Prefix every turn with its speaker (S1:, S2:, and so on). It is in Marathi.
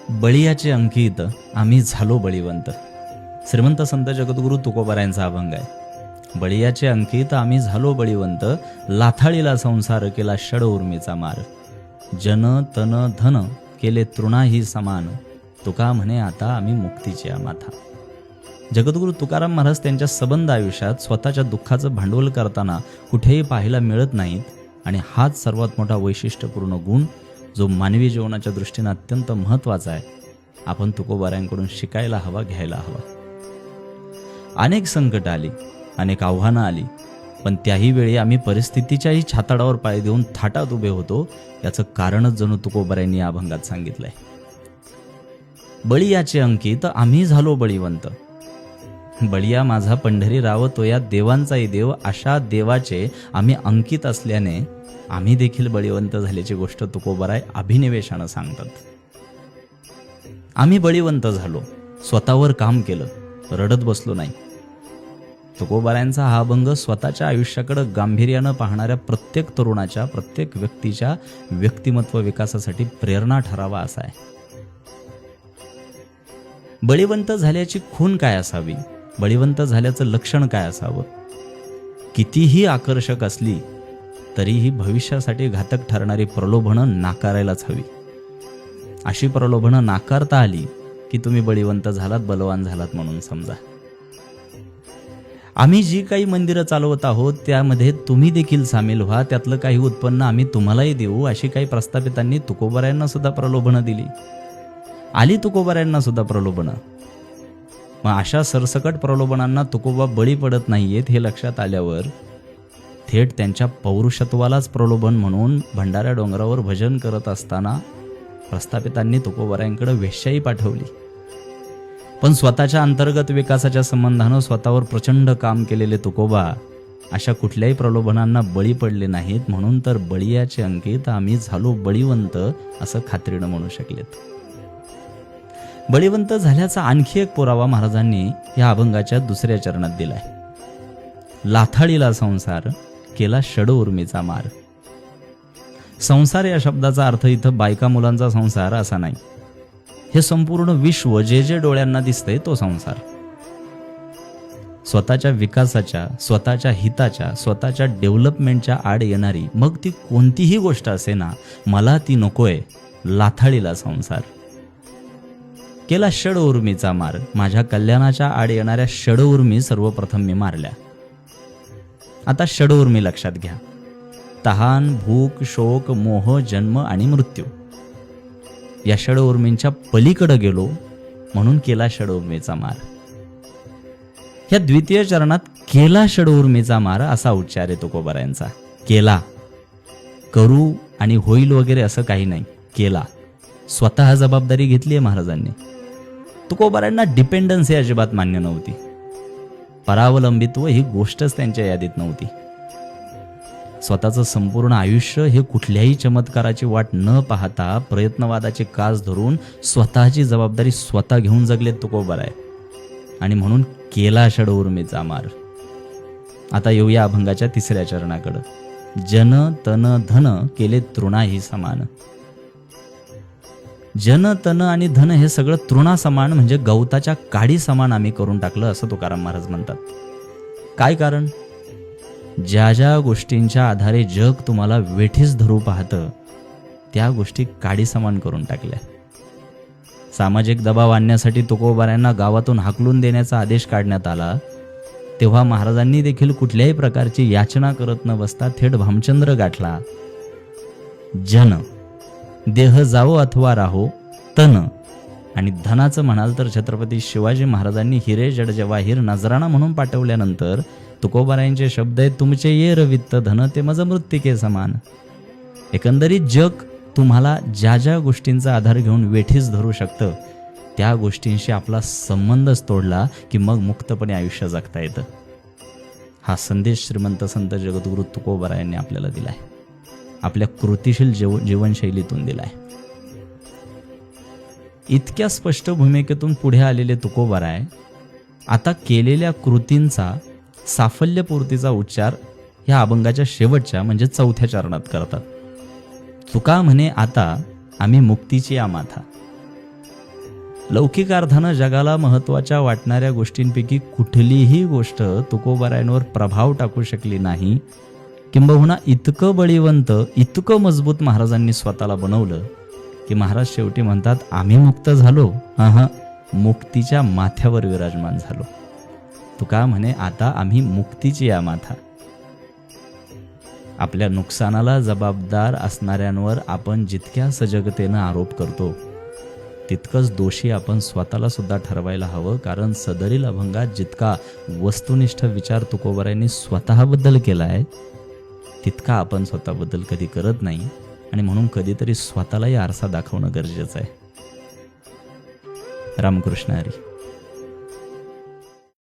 S1: बळीयाचे अंकित आम्ही झालो बळीवंत. श्रीमंत संत जगद्गुरु तुकोबारायांचा अभंग आहे. बळीयाचे अंकित आम्ही झालो बळीवंत, लाथाळीला संसार केला षड उर्मीचा मार. जन तन धन केले तृणाही समान, तुका म्हणे आता आम्ही मुक्तीची माथा. जगद्गुरु तुकाराम महाराज त्यांच्या सबंध आयुष्यात स्वतःच्या दुःखाचं भांडवल करताना कुठेही पाहायला मिळत नाहीत. आणि हाच सर्वात मोठा वैशिष्ट्यपूर्ण गुण जो मानवी जीवनाच्या दृष्टीने अत्यंत महत्त्वाचा आहे. आपण तुकोबारायांकडून शिकायला हवा, घ्यायला हवा. अनेक संकट आली, अनेक आव्हानं आली, पण त्याही वेळी आम्ही परिस्थितीच्याही छाताडावर पाय देऊन थाटात उभे होतो. याचं कारणच जणू तुकोबारायांनी या अभंगात सांगितलंय. बळीयाचे अंकित आम्ही झालो बळीवंत. बळीया माझा पंढरी राव, तो या देवांचाही देव. अशा देवाचे आम्ही अंकित असल्याने आम्ही देखील बळीवंत झाल्याची गोष्ट तुकोबाराय अभिनिवेशानं सांगतात. आम्ही बळीवंत झालो, स्वतःवर काम केलं, रडत बसलो नाही. तुकोबारायांचा हा अभंग स्वतःच्या आयुष्याकडे गांभीर्यानं पाहणाऱ्या प्रत्येक तरुणाच्या, प्रत्येक व्यक्तीच्या व्यक्तिमत्व विकासासाठी प्रेरणा ठरावा असा आहे. बळीवंत झाल्याची खूण काय असावी, बळीवंत झाल्याचं लक्षण काय असावं. कितीही आकर्षक असली तरीही भविष्यासाठी घातक ठरणारी प्रलोभनं नाकारायलाच हवी. अशी प्रलोभनं नाकारता आली की तुम्ही बळीवंत झालात, बलवान झालात म्हणून समजा. आम्ही जी काही मंदिरं चालवत आहोत त्यामध्ये तुम्ही देखील सामील व्हा, त्यातलं काही उत्पन्न आम्ही तुम्हालाही देऊ, अशी काही प्रस्थापितांनी तुकोबारायांना सुद्धा प्रलोभनं दिली. आली तुकोबारायांना सुद्धा प्रलोभनं. मग अशा सरसकट प्रलोभनांना तुकोबा बळी पडत नाहीयेत हे लक्षात आल्यावर थेट त्यांच्या पौरुषत्वालाच प्रलोभन म्हणून भंडाऱ्या डोंगरावर भजन करत असताना प्रस्थापितांनी तुकोबारायांकडे वेश्याही पाठवली. पण स्वतःच्या अंतर्गत विकासाच्या संबंधानं स्वतःवर प्रचंड काम केलेले तुकोबा अशा कुठल्याही प्रलोभनांना बळी पडले नाहीत. म्हणून तर बळीयाचे अंकित आम्ही झालो बळीवंत असं खात्रीनं म्हणू शकलेत. बळीवंत झाल्याचा आणखी एक पुरावा महाराजांनी या अभंगाच्या दुसऱ्या चरणात दिलाय. लाथाळीला संसार केला षड उर्मीचा मार. संसार या शब्दाचा अर्थ इथं बायका मुलांचा संसार असा नाही. हे संपूर्ण विश्व जे जे डोळ्यांना दिसतंय तो संसार. स्वतःच्या विकासाच्या, स्वतःच्या हिताच्या, स्वतःच्या डेव्हलपमेंटच्या आड येणारी मग ती कोणतीही गोष्ट असे ना, मला ती नकोय. लाथाळीला संसार केला षड उर्मीचा मार. माझ्या कल्याणाच्या आड येणाऱ्या षड उर्मी सर्वप्रथम मी मारल्या. आता षड उर्मी लक्षात घ्या. तहान, भूक, शोक, मोह, जन्म आणि मृत्यू या षड उर्मींच्या पलीकडे गेलो म्हणून केला षड उर्मीचा मार. ह्या द्वितीय चरणात केला षड उर्मीचा मार असा उच्चार आहे तुकोबारायांचा. केला, करू आणि होईल वगैरे असं काही नाही. केला, स्वतः जबाबदारी घेतली आहे महाराजांनी. तुकोबारायांना डिपेंडन्सी अजिबात मान्य नव्हती. परावलंबित्व ही गोष्टच त्यांच्या यादीत नव्हती. स्वतःचं संपूर्ण आयुष्य हे कुठल्याही चमत्काराची वाट न पाहता प्रयत्नवादाची कास धरून स्वतःची जबाबदारी स्वतः घेऊन जगलेत तुकोबाराय. आणि म्हणून केला षड उर्मीचा मार. आता येऊया अभंगाच्या तिसऱ्या चरणाकडं. जन तन धन केले तृणाही समान. जन तन आणि धन हे सगळं तृणा समान म्हणजे गवताच्या काडी समान आम्ही करून टाकलं असं तुकाराम महाराज म्हणतात. काय कारण? ज्या ज्या गोष्टींच्या आधारे जग तुम्हाला वेठीस धरू पाहतं त्या गोष्टी काडी समान करून टाकल्या. सामाजिक दबाव आणण्यासाठी तुकोबारायांना गावातून हाकलून देण्याचा आदेश काढण्यात आला तेव्हा महाराजांनी देखील कुठल्याही प्रकारची याचना करत न बसता थेट भामचंद्र गाठला. जन, देह जावो अथवा राहो. तन आणि धनाचं म्हणाल तर छत्रपती शिवाजी महाराजांनी हिरे जड जवाहीर नजराणा म्हणून पाठवल्यानंतर तुकोबारायांचे शब्द आहेत, तुमचे येर वित्त धन ते मज मृत्तिके समान. एकंदरीत जग तुम्हाला ज्या ज्या गोष्टींचा आधार घेऊन वेठीस धरू शकतं त्या गोष्टींशी आपला संबंधच तोडला की मग मुक्तपणे आयुष्य जगता येतं. हा संदेश श्रीमंत संत जगद्गुरु तुकोबारायांनी आपल्याला दिलाय. आपल्या कृतिशील जीवनशैलीतून दिलाय. इतक्या स्पष्ट भूमिकेतून पुढे आलेले तुकोबाराय आता केलेल्या कृतींचा साफल्यपूर्तीचा उच्चार ह्या अभंगाच्या शेवटच्या म्हणजे चौथ्या चरणात करतात. तुका म्हणे आता आम्ही मुक्तीची माथा. लौकिक अर्थानं जगाला महत्त्वाच्या वाटणाऱ्या गोष्टींपैकी कुठलीही गोष्ट तुकोबारायांवर प्रभाव टाकू शकली नाही. किंबहुना इतकं बळीवंत, इतकं मजबूत महाराजांनी स्वतःला बनवलं की महाराज शेवटी म्हणतात, आम्ही मुक्त झालो, मुक्तीच्या माथ्यावर विराजमान झालो. तुका म्हणे, आता आम्ही मुक्तीची या माथा. आपल्या नुकसानाला जबाबदार असणाऱ्यांवर आपण जितक्या सजगतेनं आरोप करतो तितकंच दोषी आपण स्वतःला सुद्धा ठरवायला हवं. कारण सदरील अभंगात जितका वस्तुनिष्ठ विचार तुकोबारायांनी स्वतःबद्दल केला आहे तितका आपण स्वतःबद्दल कधी करत नाही. आणि म्हणून कधीतरी स्वतःलाही आरसा दाखवणं गरजेचं आहे. रामकृष्ण हरी.